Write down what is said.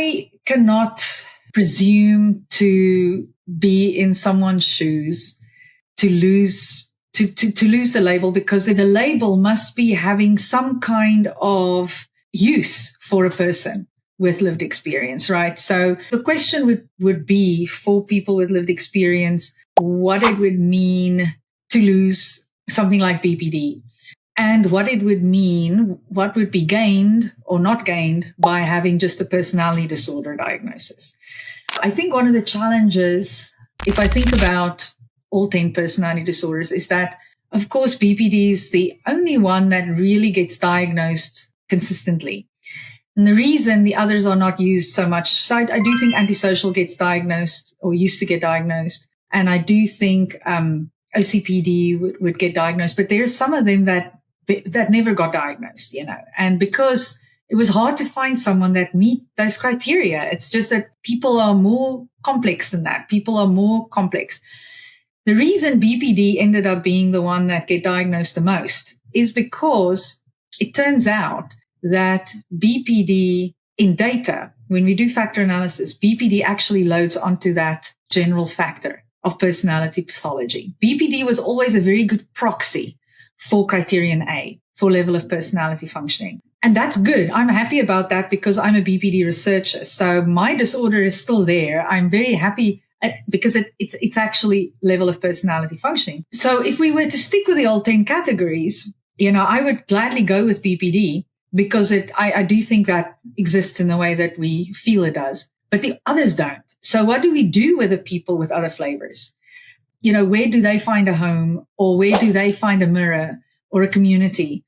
I cannot presume to be in someone's shoes to lose the label, because the label must be having some kind of use for a person with lived experience, right? So the question would be for people with lived experience, what it would mean to lose something like BPD, and what it would mean, what would be gained or not gained by having just a personality disorder diagnosis. I think one of the challenges, if I think about all 10 personality disorders, is that, of course, BPD is the only one that really gets diagnosed consistently. And the reason the others are not used so much, so I do think antisocial gets diagnosed or used to get diagnosed. And I do think OCPD would get diagnosed, but there's some of them that never got diagnosed, and because it was hard to find someone that meet those criteria. It's just that people are more complex than that. People are more complex. The reason BPD ended up being the one that get diagnosed the most is because it turns out that BPD in data, when we do factor analysis, BPD actually loads onto that general factor of personality pathology. BPD was always a very good proxy for criterion A, for level of personality functioning. And that's good. I'm happy about that because I'm a BPD researcher. So my disorder is still there. I'm very happy because it's actually level of personality functioning. So if we were to stick with the old 10 categories, I would gladly go with BPD because I do think that exists in the way that we feel it does, but the others don't. So what do we do with the people with other flavors? Where do they find a home, or where do they find a mirror or a community